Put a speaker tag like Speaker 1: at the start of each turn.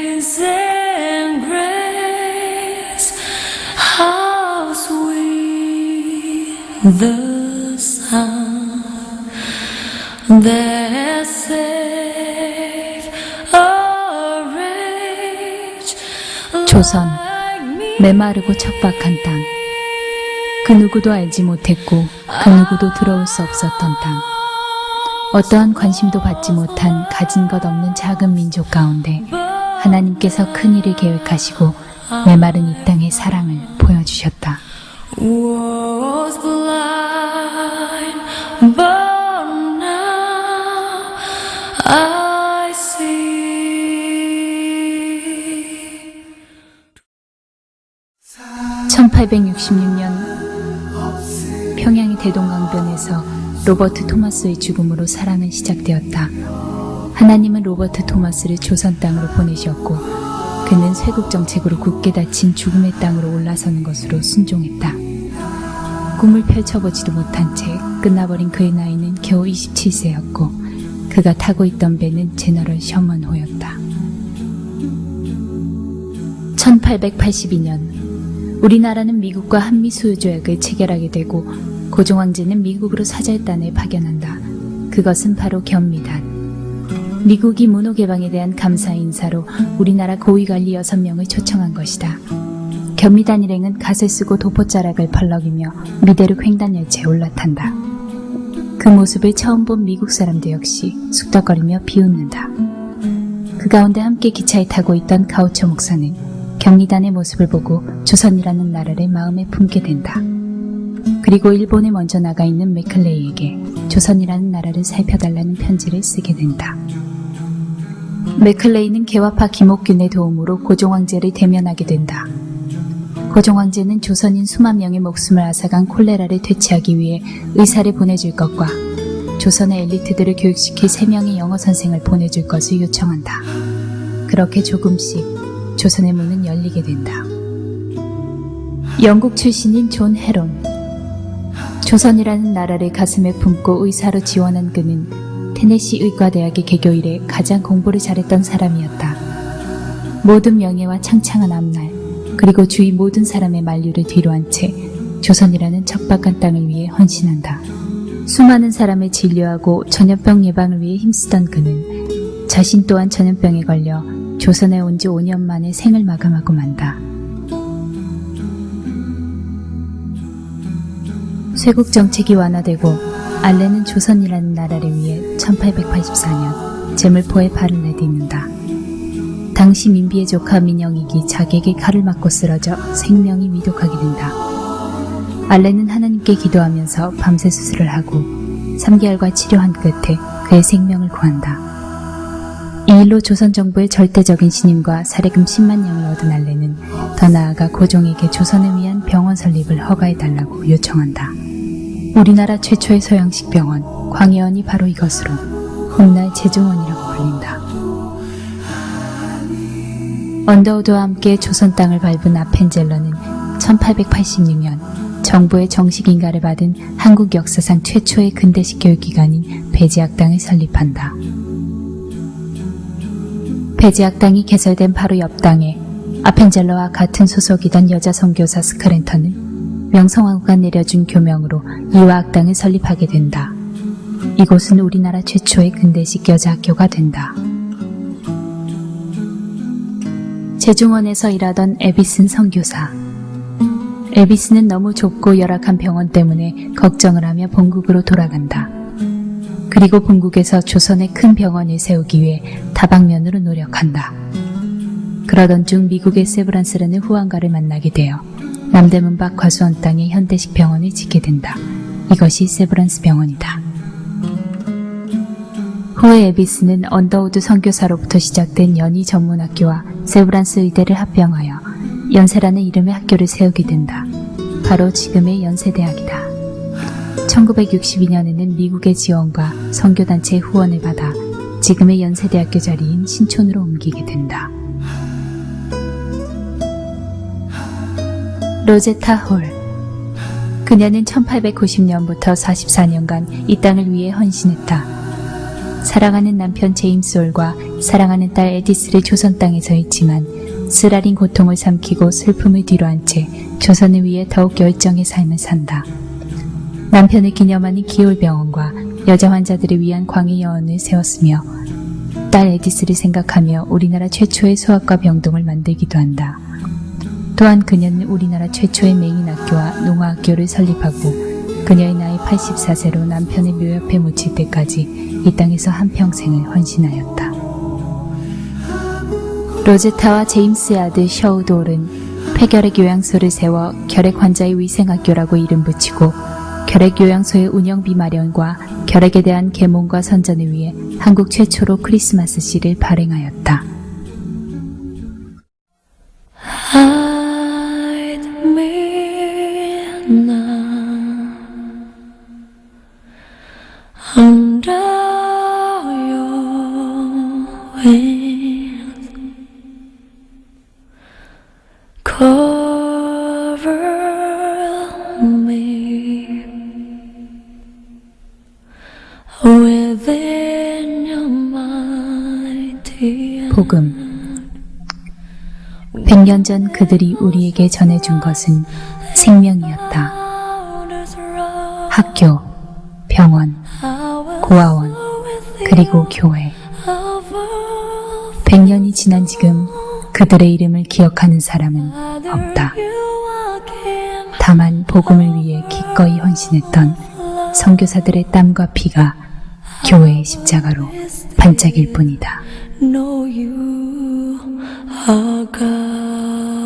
Speaker 1: Amazing grace, how sweet the sound that saved a wretch
Speaker 2: 조선,
Speaker 1: like me.
Speaker 2: 메마르고 척박한 땅. 그 누구도 알지 못했고 그 누구도 들어올 수 없었던 땅. 어떠한 관심도 받지 못한 가진 것 없는 작은 민족 가운데 하나님께서 큰 일을 계획하시고 메마른 이 땅의 사랑을 보여주셨다.
Speaker 1: Was blind, but now I see.
Speaker 2: 1866년 평양의 대동강변에서 로버트 토마스의 죽음으로 사랑은 시작되었다. 하나님은 로버트 토마스를 조선 땅으로 보내셨고 그는 쇄국 정책으로 굳게 닫힌 죽음의 땅으로 올라서는 것으로 순종했다. 꿈을 펼쳐보지도 못한 채 끝나버린 그의 나이는 겨우 27세였고 그가 타고 있던 배는 제너럴 셔먼호였다. 1882년 우리나라는 미국과 한미 수요조약을 체결하게 되고 고종 황제는 미국으로 사절단을 파견한다. 그것은 바로 견미단. 미국이 문호 개방에 대한 감사 인사로 우리나라 고위관리 6명을 초청한 것이다. 견미단 일행은 갓을 쓰고 도포자락을 펄럭이며 미대로 횡단열차에 올라탄다. 그 모습을 처음 본 미국 사람들 역시 쑥덕거리며 비웃는다. 그 가운데 함께 기차에 타고 있던 가우처 목사는 견미단의 모습을 보고 조선이라는 나라를 마음에 품게 된다. 그리고 일본에 먼저 나가 있는 맥클레이에게 조선이라는 나라를 살펴달라는 편지를 쓰게 된다. 맥클레이는 개화파 김옥균의 도움으로 고종 황제를 대면하게 된다. 고종 황제는 조선인 수만 명의 목숨을 앗아간 콜레라를 퇴치하기 위해 의사를 보내줄 것과 조선의 엘리트들을 교육시킬 3명의 영어 선생을 보내줄 것을 요청한다. 그렇게 조금씩 조선의 문은 열리게 된다. 영국 출신인 존 헤론. 조선이라는 나라를 가슴에 품고 의사로 지원한 그는 테네시 의과대학의 개교 이래 가장 공부를 잘했던 사람이었다. 모든 명예와 창창한 앞날, 그리고 주위 모든 사람의 만류를 뒤로한 채 조선이라는 척박한 땅을 위해 헌신한다. 수많은 사람을 진료하고 전염병 예방을 위해 힘쓰던 그는 자신 또한 전염병에 걸려 조선에 온 지 5년 만에 생을 마감하고 만다. 쇄국 정책이 완화되고 알렌은 조선이라는 나라를 위해 1884년 제물포에 발을 내딛는다. 당시 민비의 조카 민영익이 자기에게 칼을 맞고 쓰러져 생명이 위독하게 된다. 알렌은 하나님께 기도하면서 밤새 수술을 하고 3개월과 치료한 끝에 그의 생명을 구한다. 이 일로 조선 정부의 절대적인 신임과 사례금 10만 냥을 얻은 알렌은 더 나아가 고종에게 조선을 위한 병원 설립을 허가해달라고 요청한다. 우리나라 최초의 소양식 병원 광해원이 바로 이것으로 훗날 제중원이라고 불린다. 언더우드와 함께 조선 땅을 밟은 아펜젤러는 1886년 정부의 정식 인가를 받은 한국 역사상 최초의 근대식 교육기관인 배지학당을 설립한다. 배지학당이 개설된 바로 옆 당에 아펜젤러와 같은 소속이던 여자 선교사 스카렌터는 명성황후가 내려준 교명으로 이화학당을 설립하게 된다. 이곳은 우리나라 최초의 근대식 여자학교가 된다. 제중원에서 일하던 에비슨 선교사. 에비슨은 너무 좁고 열악한 병원 때문에 걱정을 하며 본국으로 돌아간다. 그리고 본국에서 조선의 큰 병원을 세우기 위해 다방면으로 노력한다. 그러던 중 미국의 세브란스라는 후원가를 만나게 되어 남대문 밖 과수원 땅에 현대식 병원을 짓게 된다. 이것이 세브란스 병원이다. 후에 에비스는 언더우드 선교사로부터 시작된 연희 전문학교와 세브란스 의대를 합병하여 연세라는 이름의 학교를 세우게 된다. 바로 지금의 연세대학이다. 1962년에는 미국의 지원과 선교단체의 후원을 받아 지금의 연세대학교 자리인 신촌으로 옮기게 된다. 로제타 홀. 그녀는 1890년부터 44년간 이 땅을 위해 헌신했다. 사랑하는 남편 제임스 홀과 사랑하는 딸 에디스를 조선 땅에서 잊지만 쓰라린 고통을 삼키고 슬픔을 뒤로한 채 조선을 위해 더욱 열정의 삶을 산다. 남편을 기념하는 기홀병원과 여자 환자들을 위한 광의여원을 세웠으며 딸 에디스를 생각하며 우리나라 최초의 소아과 병동을 만들기도 한다. 또한 그녀는 우리나라 최초의 맹인학교와 농아학교를 설립하고 그녀의 나이 84세로 남편의 묘 옆에 묻힐 때까지 이 땅에서 한평생을 헌신하였다. 로제타와 제임스의 아들 셔우돌은 폐결핵 요양소를 세워 결핵 환자의 위생학교라고 이름 붙이고 결핵 요양소의 운영비 마련과 결핵에 대한 계몽과 선전을 위해 한국 최초로 크리스마스 시를 발행하였다.
Speaker 1: Hide me now under your wings. Cover me within your mighty
Speaker 2: 복음 100년 전 그들이 우리에게 전해준 것은 생명이었다. 학교, 병원, 고아원, 그리고 교회. 100년이 지난 지금 그들의 이름을 기억하는 사람은 없다. 다만 복음을 위해 기꺼이 헌신했던 선교사들의 땀과 피가 교회의 십자가로 반짝일 뿐이다.
Speaker 1: know you are God.